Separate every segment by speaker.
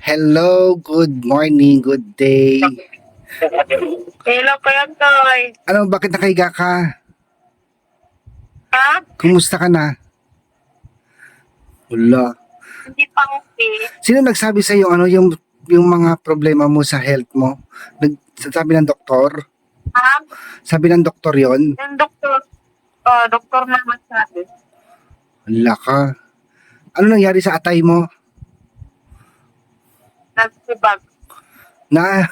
Speaker 1: Hello, good morning, good day.
Speaker 2: Hello, Kuya Toy.
Speaker 1: Ano, bakit nakahiga ka?
Speaker 2: Ha?
Speaker 1: Kumusta ka na? Wala.
Speaker 2: Hindi pa okay.
Speaker 1: Sino nagsabi sa iyo yung mga problema mo sa health mo? Sabi ng doktor?
Speaker 2: Ha?
Speaker 1: Sabi ng doktor 'yon?
Speaker 2: Yung doktor na magsabi.
Speaker 1: Wala ka. Ano nangyari sa atay mo?
Speaker 2: Nagsibag.
Speaker 1: Na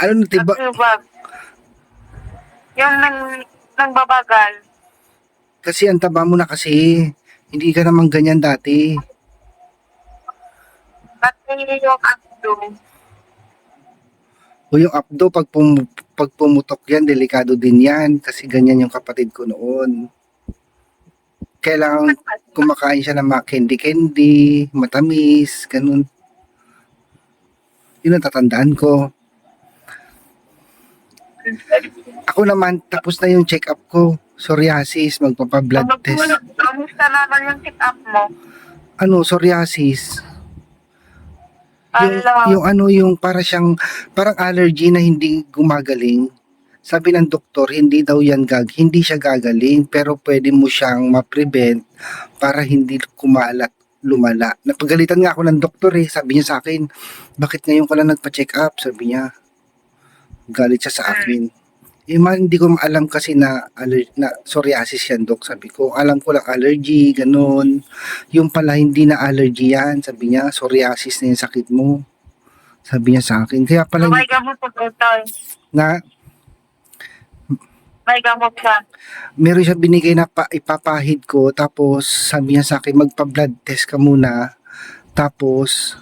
Speaker 1: ano natiba?
Speaker 2: Nagsibag. Yung nangbabagal.
Speaker 1: Kasi ang taba mo na kasi. Hindi ka naman ganyan dati.
Speaker 2: At yung abdo.
Speaker 1: O yung abdo, pag pumutok yan, delikado din yan. Kasi ganyan yung kapatid ko noon. Kailangan kumakain siya ng mga candy-candy, matamis, ganun. Yun ang tatandaan ko. Ako naman, tapos na yung check-up ko. Psoriasis, magpapa-blood test.
Speaker 2: Kamusta naman yung check-up mo?
Speaker 1: Ano, psoriasis.
Speaker 2: Ala.
Speaker 1: Yung parang allergy na hindi gumagaling. Sabi ng doktor, hindi siya gagaling, pero pwede mo siyang ma-prevent para hindi lumala. Napagalitan nga ako ng doktor sabi niya sa akin, bakit ngayon ka lang nagpa-check up? Sabi niya, galit siya sa akin. Hindi ko alam kasi na psoriasis yan, dok. Sabi ko, alam ko lang allergy, ganun. Yung pala hindi na allergy yan. Sabi niya, psoriasis na yung sakit mo. Sabi niya sa akin. Kaya pala
Speaker 2: May gamot po, Toy.
Speaker 1: na
Speaker 2: May gamot ka.
Speaker 1: meron siya binigay na ipapahid ko, tapos sabi niya sa akin, magpa-blood test ka muna. Tapos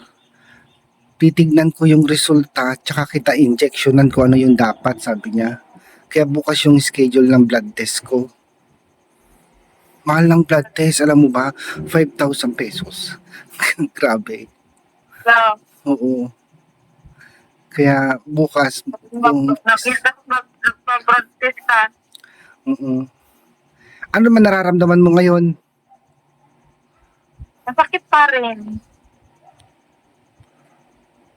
Speaker 1: titignan ko yung resulta, tsaka kita injectionan ko ano yung dapat, sabi niya. Kaya bukas yung schedule ng blood test ko. Mahal ng blood test, alam mo ba? 5,000 pesos. Grabe.
Speaker 2: So,
Speaker 1: Oo. Kaya bukas, yung,
Speaker 2: nagpa-practice ka.
Speaker 1: ano man nararamdaman mo ngayon?
Speaker 2: Masakit pa rin.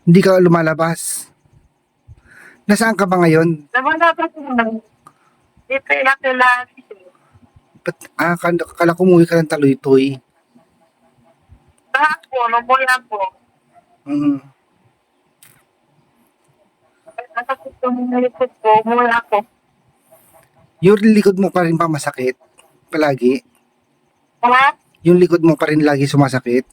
Speaker 1: Hindi ka lumalabas. Nasaan ka ba ngayon?
Speaker 2: Naman dito yung kailangan.
Speaker 1: Kala ko umuwi ka ng Taluy-Toy.
Speaker 2: Kahapon, umuwi ako.
Speaker 1: Mm.
Speaker 2: Masakit yung likod ko, umuwi ako.
Speaker 1: Yung likod mo pa rin ba masakit? Palagi?
Speaker 2: Ha?
Speaker 1: Yung likod mo pa rin lagi sumasakit?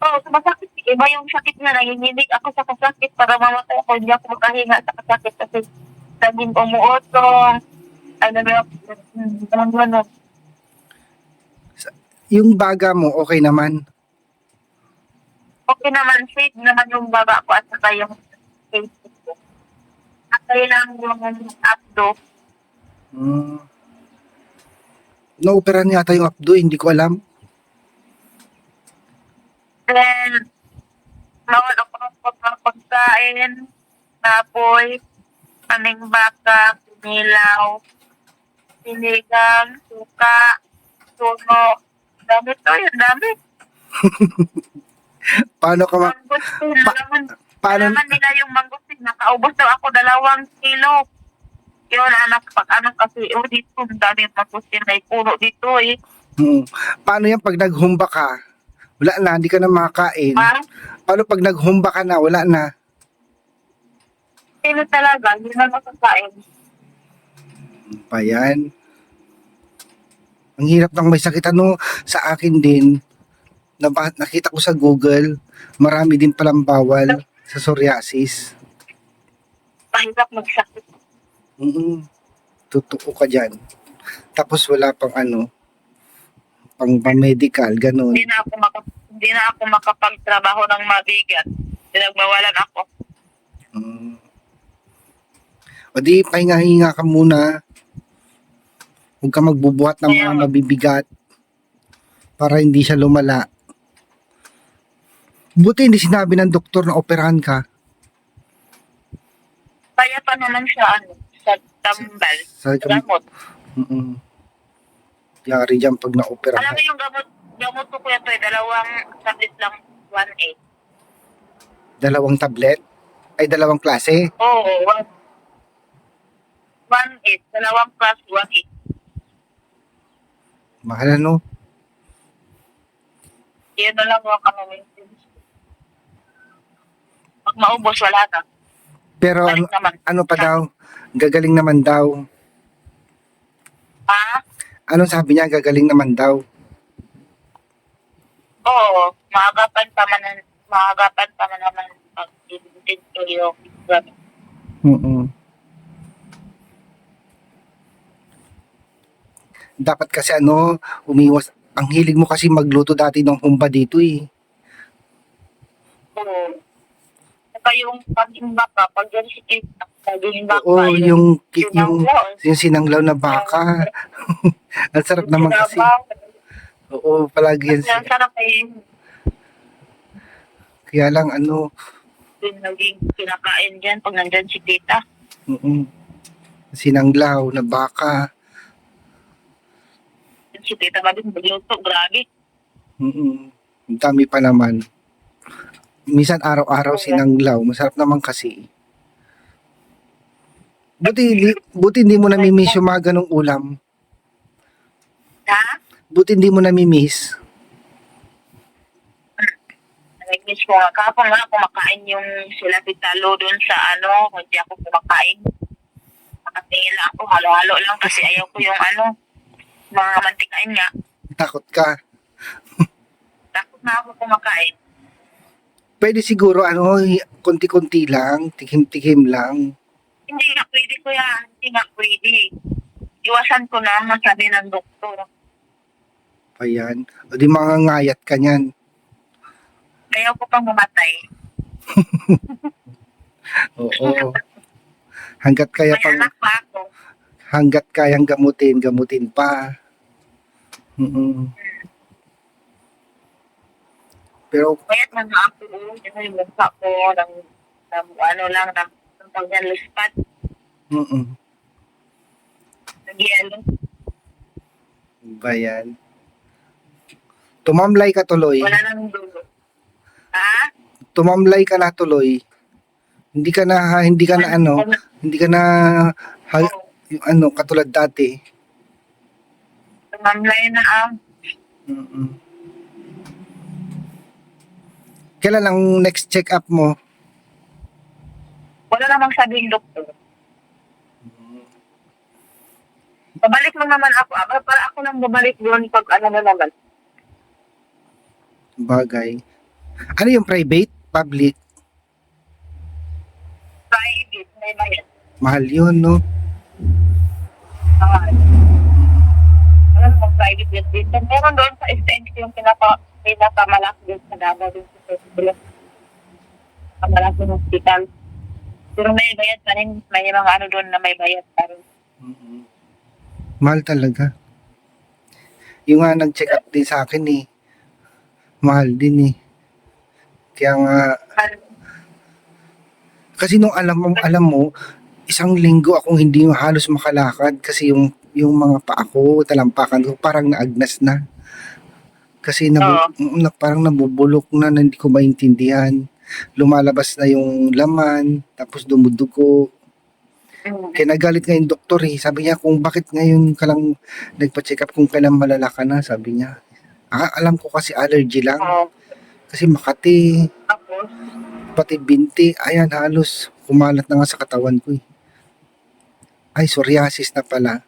Speaker 2: Oo, masakit. Iba yung sakit na nanginginig ako sa kasakit para mamatay ako. Hindi ako makahinga sa kasakit kasi laging umuotong. Ano.
Speaker 1: Yung baga mo, okay naman?
Speaker 2: Okay naman, safe naman yung baba ko at saka yung face ko. At lang yung abdo.
Speaker 1: Mm. Naoperahan yata yung abdo, hindi ko alam.
Speaker 2: Then, bawal ako ng pagkain, tapoy, kaming baka, kinilaw, sinigang, suka, tuno. Dami to, yun dami.
Speaker 1: Paano ka
Speaker 2: Mangustin,
Speaker 1: paano,
Speaker 2: naman nila yung mangustin. Nakaubos daw ako 2 kilo. Yun, pag kasi, dito, ang dami yung mangustin na puno dito
Speaker 1: paano yan pag naghumba ka? Wala na, hindi ka na makakain. Paano pag naghumba ka na, wala na?
Speaker 2: Sino talaga, hindi na makakain.
Speaker 1: Pa yan. Ang hirap ng may sakit. Sa akin din, nakita ko sa Google, marami din palang bawal sa psoriasis.
Speaker 2: Mahirap magsakit.
Speaker 1: Totoo ka dyan. Tapos wala pang pang medical, ganun.
Speaker 2: Hindi na ako makapagtrabaho ng mabigat. Pinagbawalan ako.
Speaker 1: O di, pahinga-hinga ka muna. Huwag ka magbubuhat ng mga mabibigat para hindi siya lumala. Buti hindi sinabi ng doktor na operahan ka.
Speaker 2: Kaya pa naman siya, sa tambal.
Speaker 1: Sa
Speaker 2: Gamot.
Speaker 1: Yari dyan pag
Speaker 2: Alam
Speaker 1: na-operahan.
Speaker 2: mo yung gamot gamot ko kuya to dalawang tablet lang 1-8.
Speaker 1: Dalawang tablet? Ay, dalawang klase?
Speaker 2: Oo, 1-8. Dalawang class 1-8.
Speaker 1: Mahal ano?
Speaker 2: Yan na lang ang ano maintenance. Pag maubos, wala na.
Speaker 1: Pero ano,
Speaker 2: Balik naman.
Speaker 1: ano pa daw? Gagaling naman daw.
Speaker 2: Ha?
Speaker 1: Anong sabi niya? Gagaling naman daw.
Speaker 2: Oo, maagapan pa man naman pag dito yung
Speaker 1: Mm. Dapat kasi ano, umiwas. Ang hilig mo kasi magluto dati ng humba dito eh.
Speaker 2: Oo. Saka yung pag-imbak ka, pag yan si Kate, pag-imbak
Speaker 1: Oo,
Speaker 2: pa,
Speaker 1: yung sinanglaw na baka. Ang sarap naman kasi. Oo, palagi yan.
Speaker 2: Ang sarap eh.
Speaker 1: Kaya lang ano,
Speaker 2: Yung naging kinakain dyan pag nandyan si tita.
Speaker 1: sinanglaw na baka.
Speaker 2: Si tita ba din magluto, grabe.
Speaker 1: Ang dami pa naman. Minsan araw-araw
Speaker 2: Oo.
Speaker 1: sinanglaw. Masarap naman kasi. Buti hindi mo namimiss yung mga ganong ulam.
Speaker 2: Ha?
Speaker 1: Buti hindi mo namimiss.
Speaker 2: Nag-miss ko nga. Kahapon nga kumakain yung sila pitalo doon sa ano, hindi ako kumakain. Nakatingin lang ako, halo-halo lang kasi ayaw ko yung ano, mga mantikain nga.
Speaker 1: Takot ka.
Speaker 2: Takot na ako kumakain.
Speaker 1: Pwede siguro ano, konti-konti lang, tikim-tikim lang.
Speaker 2: Hindi nga pwede kuya, hindi nga pwede. Iwasan ko na ang sabi ng doktor.
Speaker 1: Ayan. O di mangangayat ka niyan.
Speaker 2: Ayaw ko pang mamatay.
Speaker 1: Oo. Hanggat kaya
Speaker 2: May
Speaker 1: pang,
Speaker 2: anak pa ako.
Speaker 1: hanggat kayang gamutin pa. Mm. Pero,
Speaker 2: Kaya't mga ako, kasi yung mukha ko, ng ano lang, ng pagdaluspat,
Speaker 1: mm
Speaker 2: nag-yelo.
Speaker 1: ba yan? Tumamlay ka tuloy.
Speaker 2: Wala nang dulo. Ha?
Speaker 1: Tumamlay ka na tuloy. Hindi ka na ano, hindi ka na yung ano katulad dati.
Speaker 2: Tumamlay na ang
Speaker 1: Mm. Kailan ang next check-up mo?
Speaker 2: wala namang sabihin doktor. Babalik lang naman ako. Para ako lang babalik doon pag ano na naman.
Speaker 1: Bagay. Ano yung private? Public?
Speaker 2: Private, may bayad.
Speaker 1: Mahal yun, no?
Speaker 2: Wala namang private yun dito. Meron doon sa STNC yung pinakamalaki doon sa Davao doon sa Festival. Ang malaking hospital. Pero may bayad pa rin. May mga ano doon na may bayad pa rin.
Speaker 1: Mahal talaga. Yung nga nag-check up din sa akin eh. Mahal din eh. Kaya nga, kasi nung alam mo, isang linggo akong hindi halos makalakad kasi yung mga paa ko, talampakan ko, parang naagnas na. Kasi parang nabubulok na hindi ko maintindihan. Lumalabas na yung laman, tapos dumudugo. Kaya nagalit nga yung doktor eh. Sabi niya kung bakit ngayon ka lang nagpa-check up kung kailan malala ka na, sabi niya. Alam ko kasi allergy lang. Kasi Makati,
Speaker 2: Tapos,
Speaker 1: pati binti, ayan halos kumalat na nga sa katawan ko eh. Ay, psoriasis na pala.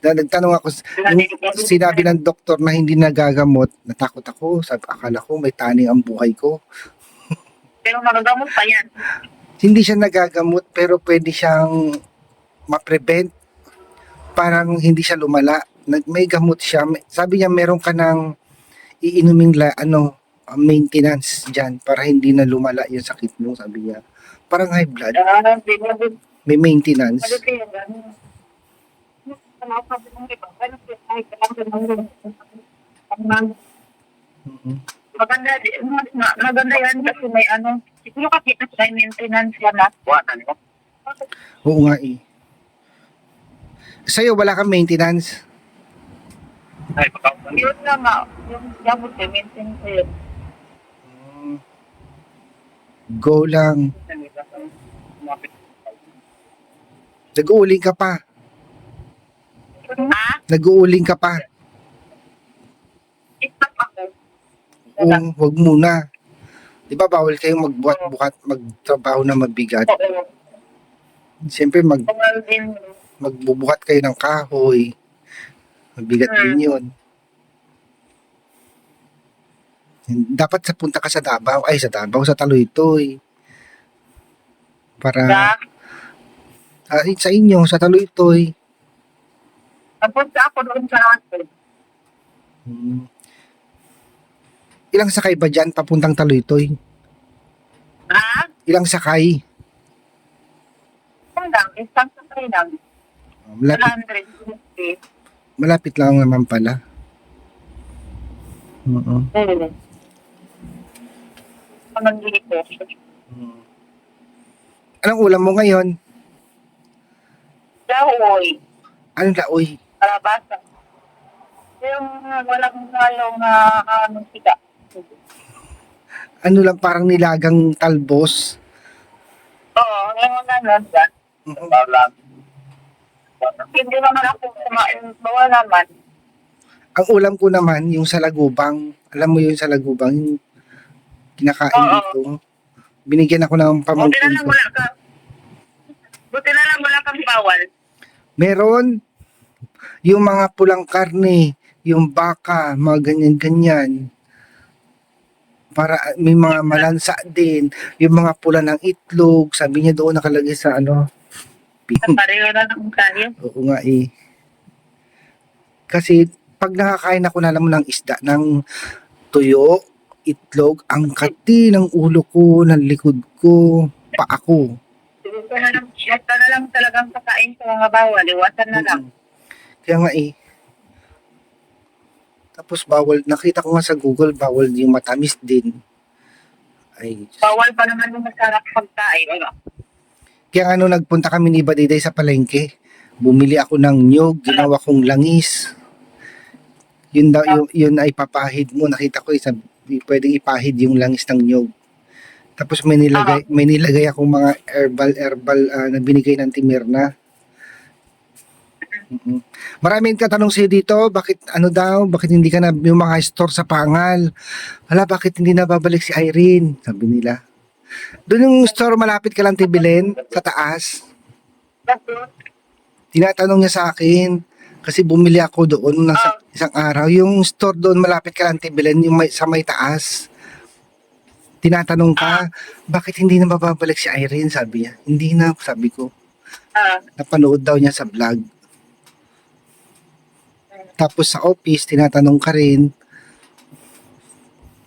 Speaker 1: Nagtanong ako, yung sinabi ng doktor na hindi nagagamot, natakot ako. Sabi, akala ko may taning ang buhay ko.
Speaker 2: pero magagamot pa yan.
Speaker 1: Hindi siya nagagamot pero pwede siyang ma-prevent. Parang hindi siya lumala. May gamot siya. Sabi niya meron ka ng iinuming maintenance dyan para hindi na lumala yung sakit mo, sabi niya. Parang high blood, may maintenance. Mhm.
Speaker 2: Maganda yan kasi may ano, siguro kasi may maintenance yan na.
Speaker 1: Oo nga eh. Sa'yo wala kang maintenance?
Speaker 2: Yun na nga, yung gamot eh, maintain ko yun.
Speaker 1: Hmm, go lang. Nag-uuling ka pa.
Speaker 2: Ha?
Speaker 1: Nag-uuling ka pa.
Speaker 2: Stop ako.
Speaker 1: Oo, wag muna. Di ba bawal kayong magbuhat-buhat, magtrabaho na mabigat?
Speaker 2: Oo.
Speaker 1: Siyempre,
Speaker 2: Bawal din.
Speaker 1: magbubuhat kayo ng kahoy. Mabigat din yun. Dapat sa punta ka sa Davao. Ay, sa Davao, sa Taloytoy. Para
Speaker 2: Sa,
Speaker 1: sa inyo, sa Taloytoy.
Speaker 2: napunta ako doon sa akin.
Speaker 1: Hmm. Ilang sakay ba dyan papuntang Taloytoy?
Speaker 2: Ha?
Speaker 1: Ilang sakay?
Speaker 2: Kung lang, isang sakay lang.
Speaker 1: Malapit,
Speaker 2: 150.
Speaker 1: malapit lang naman pala. Oo.
Speaker 2: Anong dito?
Speaker 1: Anong ulam mo ngayon?
Speaker 2: Lahoy.
Speaker 1: Anong laoy?
Speaker 2: Kalabasa. Yung walang halong anong sika.
Speaker 1: Ano lang, parang nilagang talbos?
Speaker 2: Oo, yung gano'n ba?
Speaker 1: Oo.
Speaker 2: Hindi naman ako kumain. Bawa naman.
Speaker 1: Ang ulam ko naman, yung sa lagubang. Alam mo yung sa lagubang, yung kinakain
Speaker 2: Oo.
Speaker 1: dito. Binigyan ako ng
Speaker 2: Buti na
Speaker 1: pamangkin
Speaker 2: lang
Speaker 1: ko.
Speaker 2: wala ka. Buti na lang wala kang bawal.
Speaker 1: Meron yung mga pulang karne, yung baka, mga ganyan-ganyan. Para may mga malansa din, yung mga pula ng itlog, sabi niya doon nakalagay sa ano.
Speaker 2: Pareho na lang tayo.
Speaker 1: Oo nga eh. Kasi pag nakakain ako na alam mo ng isda, ng tuyo, itlog, ang kati ng ulo ko, ng likod ko, paa ko.
Speaker 2: Huwag ka na lang talagang kakain sa mga bawal. Iwasan na lang.
Speaker 1: Kaya nga eh. Tapos bawal, nakita ko nga sa Google, bawal yung matamis din. Ay,
Speaker 2: Bawal pa naman yung masarap pagkain. Ano?
Speaker 1: kaya nga nung nagpunta kami ni Badiday sa palengke, bumili ako ng nyog, ginawa kong langis. Yun daw, yun ay papahid mo. Nakita ko isa, pwedeng ipahid yung langis ng nyog. Tapos may nilagay akong mga herbal na binigay ng Timirna. Mm. Maraming katanong sa'yo dito, bakit ano daw, bakit hindi ka na yung mga store sa Pangal? Hala, bakit hindi na babalik si Irene? Sabi nila. Doon yung store malapit ka lang tibilin, sa taas. Tinatanong niya sa akin, kasi bumili ako doon ng isang araw. Yung store doon malapit ka lang tibilin, yung sa may taas. Tinatanong ka, bakit hindi na mababalik si Irene? Sabi niya. Hindi na, sabi ko. Napanood daw niya sa vlog. Tapos sa office, tinatanong ka rin,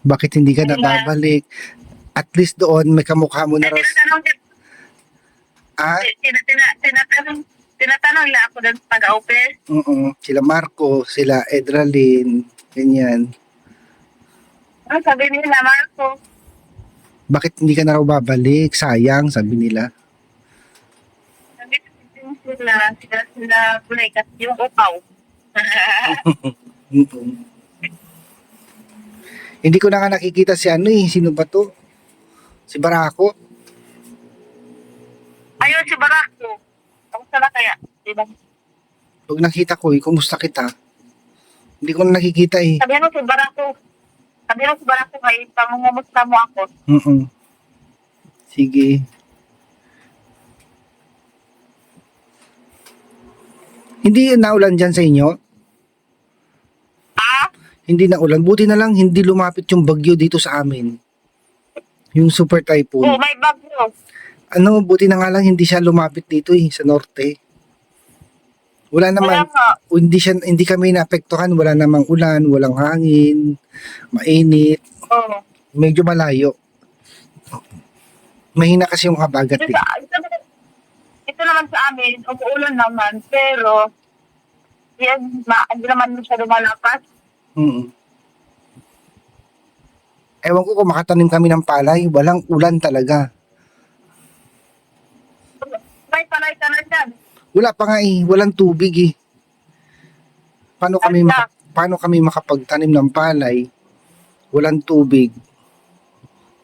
Speaker 1: bakit hindi ka nababalik? At least doon, may kamukha mo na raw. Ah?
Speaker 2: Tinatanong lang ako doon sa taga-office.
Speaker 1: Sila Marco, sila Edralyn, ganyan.
Speaker 2: Sabi nila, Marco,
Speaker 1: Bakit hindi ka na raw babalik? Sayang, sabi nila.
Speaker 2: sabi sila break at yung upaw.
Speaker 1: Mm-mm. Hindi ko na nga nakikita si ano eh. Sino ba to? Si Barako.
Speaker 2: Ayun, si Barako. Kamusta na kaya? Diba?
Speaker 1: Pag nakita ko eh, kumusta kita? Hindi ko na nakikita eh.
Speaker 2: Sabi mo si Barako. Sabi mo si Barako kay pangungumusta mo ako.
Speaker 1: Sige. Hindi naulan dyan sa inyo? Hindi naulan. Buti na lang hindi lumapit yung bagyo dito sa amin. Yung super typhoon.
Speaker 2: Oo, may bagyo.
Speaker 1: Ano, buti na nga lang hindi siya lumapit dito eh, sa norte. Wala naman, hindi kami naapektuhan, wala namang ulan, walang hangin, mainit,
Speaker 2: Oo.
Speaker 1: medyo malayo. Mahina kasi yung habagat eh.
Speaker 2: Ito naman sa amin, umuulan naman, pero yan, hindi naman siya lumalapas.
Speaker 1: Ewan ko kung makatanim kami ng palay, walang ulan talaga.
Speaker 2: May palay ka na dyan.
Speaker 1: Wala pa nga eh, walang tubig eh. Paano kami paano kami makapagtanim ng palay? Walang tubig.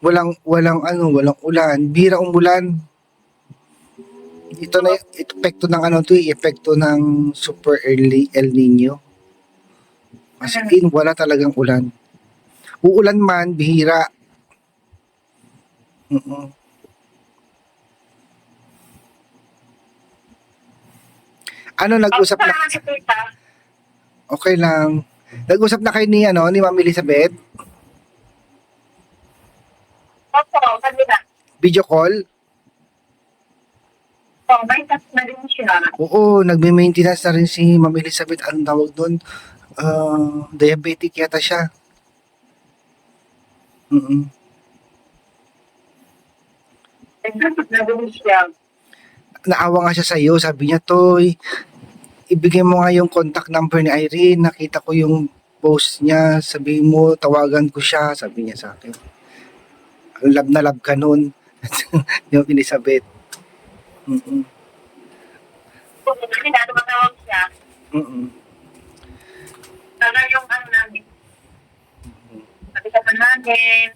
Speaker 1: Walang ulan. Bira umulan. Ito na epekto ng epekto ng super early El Nino. As in, wala talagang ulan. Uulan man, bihira. Mm-mm. Nag-usap
Speaker 2: Ako
Speaker 1: na?
Speaker 2: naman sa tita.
Speaker 1: Okay lang. Nag-usap na kayo ni Ma'am Elizabeth?
Speaker 2: Opo, kanina.
Speaker 1: Video call?
Speaker 2: Oh, may task na din siya.
Speaker 1: Oo, nagme-maintenance na rin si Ma'am Elizabeth. Anong tawag doon? Diabetic yata siya. Mm-mm.
Speaker 2: May task na din siya.
Speaker 1: Naawa nga siya sa iyo. Sabi niya, Toy, ibigay mo nga yung contact number ni Irene. Nakita ko yung post niya. Sabi mo, tawagan ko siya. Sabi niya sa akin. Love na love ka nun. Yung Elizabeth. Mm-mm.
Speaker 2: Kung kanina, tumatawag siya.
Speaker 1: Mm-mm.
Speaker 2: Tagal yung namin. Sabi ka pa namin.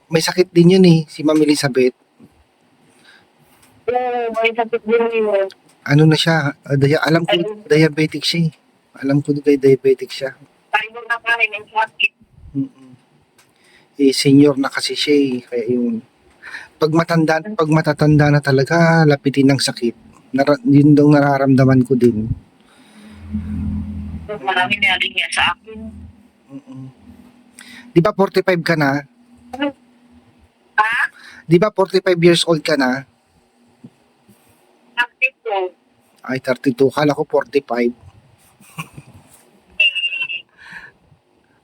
Speaker 1: May sakit din yun si Ma'am Elizabeth.
Speaker 2: Oo, may sakit din yun.
Speaker 1: Ano na siya? Alam ko, diabetic siya. Alam ko diabetic siya.
Speaker 2: Tayo na pa rin yung sakit.
Speaker 1: Mm-mm. Senior na kasi siya. Kaya yung pag matatanda na talaga, lapitin ng sakit. Yun daw nararamdaman ko din.
Speaker 2: Marami na rin niya sa akin.
Speaker 1: Mm-mm. Di ba 45 ka na?
Speaker 2: Ha?
Speaker 1: Di ba 45 years old ka na?
Speaker 2: Sakit ko.
Speaker 1: Ay, 32. Kala ko 45.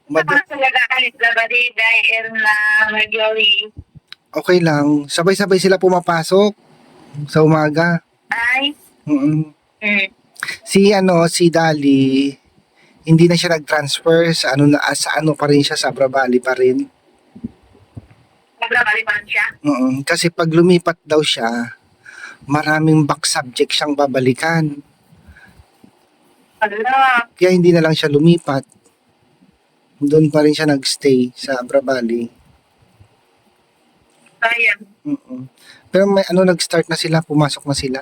Speaker 2: Saka sa nagkakalit na ba di dahil na Marjorie?
Speaker 1: Okay lang. Sabay-sabay sila pumapasok sa umaga.
Speaker 2: Ay?
Speaker 1: Mm-mm.
Speaker 2: Hmm.
Speaker 1: Si Dali, hindi na siya nag-transfer sa pa rin siya, sa Abra Valley pa rin.
Speaker 2: Naglabalipan siya?
Speaker 1: Kasi pag lumipat daw siya, maraming back subject siyang babalikan.
Speaker 2: Ala.
Speaker 1: Kaya hindi na lang siya lumipat. Doon pa rin siya nagstay sa Abra Valley.
Speaker 2: Sayang.
Speaker 1: Pero may nag-start na sila, pumasok na sila.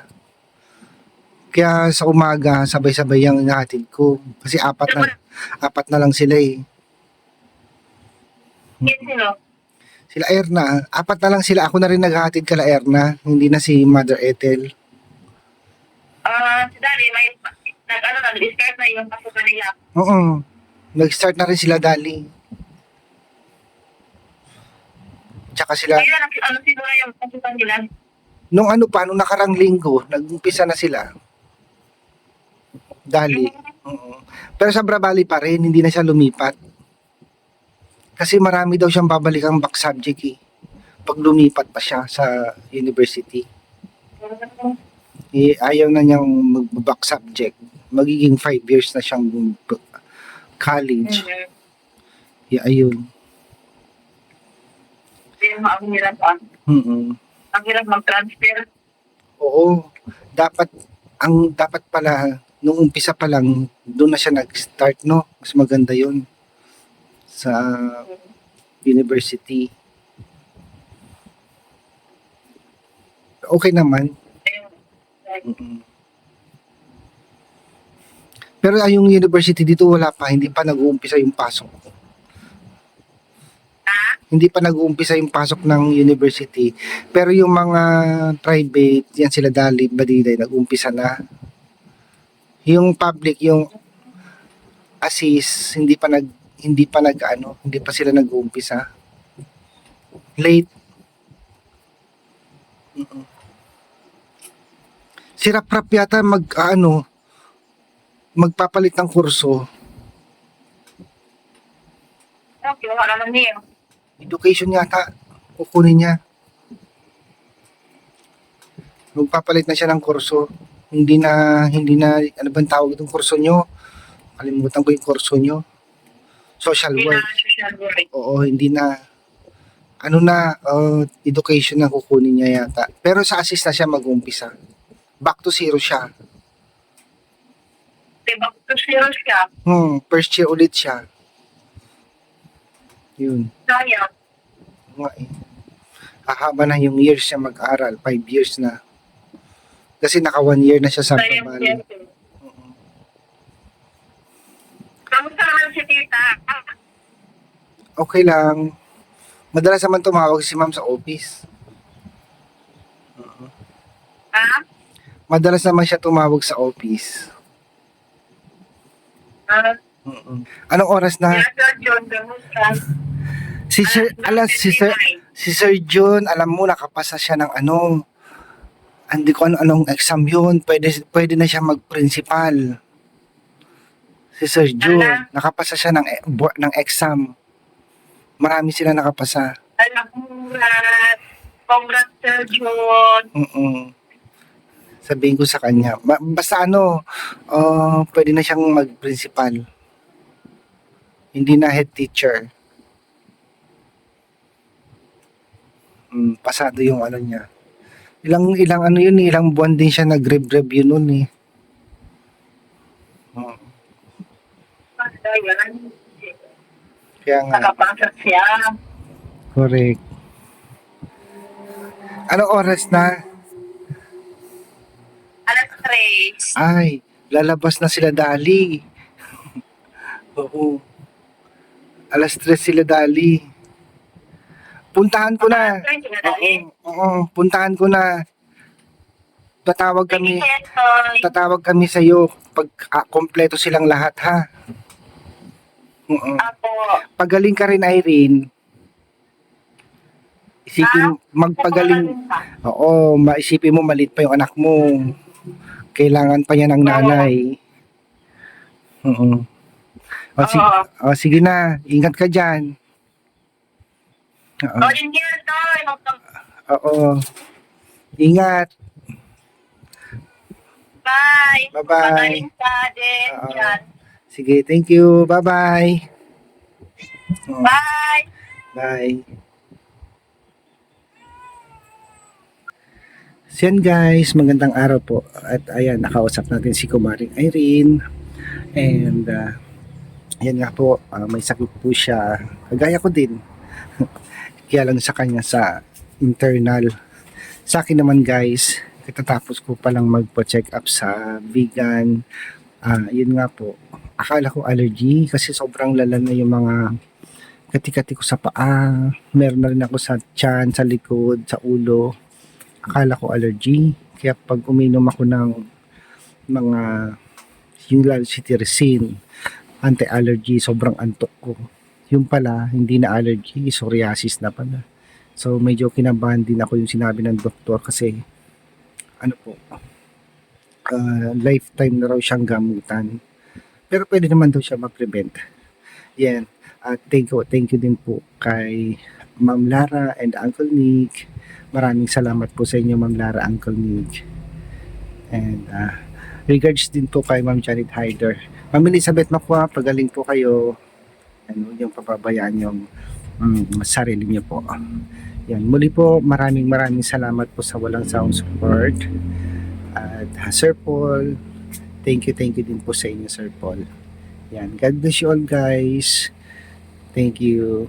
Speaker 1: Kaya sa umaga, sabay-sabay yung inahatid ko. Kasi apat na lang sila
Speaker 2: Sino?
Speaker 1: Sila Erna, apat na lang sila. Ako na rin naghahatid kala Erna, hindi na si Mother Ethel.
Speaker 2: Si Daddy, may nag-start na yung pasukan nila.
Speaker 1: Oo. Nag-start na rin sila Dali. Tsaka sila,
Speaker 2: Kaya siguro yung pasukan nila?
Speaker 1: nung nakarang linggo, nag-umpisa na sila. Dali. Oo. Pero sa Bravali pa rin, hindi na siya lumipat. Kasi marami daw siyang babalikang back subject pag lumipat pa siya sa university. Ayaw na niyang mag-back subject. Magiging 5 years na siyang college. Ayun.
Speaker 2: Ang hirap ang hirap mag-transfer.
Speaker 1: Oo. Dapat pala, nung umpisa pa lang, doon na siya nag-start, no? Mas maganda yun. Sa university. Okay naman. Pero yung university dito wala pa, hindi pa nag-uumpisa yung pasok. Hindi pa nag-uumpisa yung pasok ng university. Pero yung mga private, yan sila Dali, Badiday, nag-uumpisa na. Yung public, yung assist, hindi pa sila nag-uumpisa. Late. Si Rap yata magpapalit ng kurso.
Speaker 2: Okay, wala naman niya.
Speaker 1: Education yata, kukunin niya. Magpapalit na siya ng kurso. Hindi na, ano bang tawag itong kurso nyo? Kalimutan ko yung kurso nyo. Social work.
Speaker 2: Social work.
Speaker 1: Oo, hindi na. Education na kukunin niya yata. Pero sa assist na siya mag-umpisa. Back to zero siya.
Speaker 2: Diba, kusiro siya.
Speaker 1: First year ulit siya. Yun.
Speaker 2: Sayang.
Speaker 1: Nga eh. Hahaba na yung years siya mag-aral. 5 years na. Kasi naka 1 year na siya sa
Speaker 2: Sayang
Speaker 1: Bali.
Speaker 2: siya. Kamusta naman si tita?
Speaker 1: Okay lang. Madalas naman tumawag si ma'am sa office.
Speaker 2: Ha?
Speaker 1: Madalas naman siya tumawag sa office. Anong oras na?
Speaker 2: Kaya Sir John, kamusta?
Speaker 1: Si Sir John, alam mo, nakapasa siya ng ano. Hindi ko anong exam yun. Pwede na siya mag-principal. Si Sir John, nakapasa siya ng exam. Marami sila nakapasa.
Speaker 2: Alam mo, congrats Sir John.
Speaker 1: Sabihin ko sa kanya, basta pwede na siyang mag-principal. Hindi na head teacher. Pasado yung ano niya. Ilang ano yun, ilang buwan din siya nag-review nun eh.
Speaker 2: Basta yan.
Speaker 1: Kaya nga,
Speaker 2: Nakapasa siya.
Speaker 1: correct. Anong oras na?
Speaker 2: Alas 3.
Speaker 1: Ay, lalabas na sila Dali. Oo. Alas 3 sila Dali. Puntahan ko na. Oo, puntahan ko na. Tatawag kami sa iyo pag kompleto silang lahat ha. Oo.
Speaker 2: Ako.
Speaker 1: Pagaling ka rin, Irene. Isipin, magpagaling. Oo, maisipin mo maliit pa yung anak mo. Kailangan pa niya ng nanay. Oo. Sige na, ingat ka dyan. Oo. Oo. Ingat.
Speaker 2: Bye.
Speaker 1: Bye-bye.
Speaker 2: Magaling ka din.
Speaker 1: Oo.
Speaker 2: Yan.
Speaker 1: Sige, thank you. Bye-bye. Oo.
Speaker 2: Bye.
Speaker 1: Bye. So yan guys, magandang araw po. At ayan, nakausap natin si Kumaring Irene. And yan nga po, may sakit po siya. Kagaya ko din. Kaya lang sa kanya sa internal. Sa akin naman guys, katatapos ko palang magpa-check up sa vegan. Yun nga po, akala ko allergy kasi sobrang lala na yung mga kati-kati ko sa paa. Meron na rin ako sa tiyan, sa likod, sa ulo. Akala ko allergy. Kaya pag uminom ako ng mga yung cetirizine, anti-allergy, sobrang antok ko. Yung pala, hindi na allergy, psoriasis na pala. So medyo kinabahan din ako yung sinabi ng doktor kasi ano po, lifetime na raw siyang gamutan. Pero pwede naman daw siya ma-prevent. Yan. At thank you din po kay Ma'am Lara and Uncle Nick. Maraming salamat po sa inyo, Ma'am Lara, Uncle Nick. And regards din po kay Ma'am Janet Hyder. Ma'am Elizabeth Macua, pagaling po kayo. Ano yung papabayaan yung sarili niyo po. Yan. Muli po, maraming salamat po sa walang sound support. At Sir Paul, thank you din po sa inyo, Sir Paul. Yan. God bless you all guys. Thank you.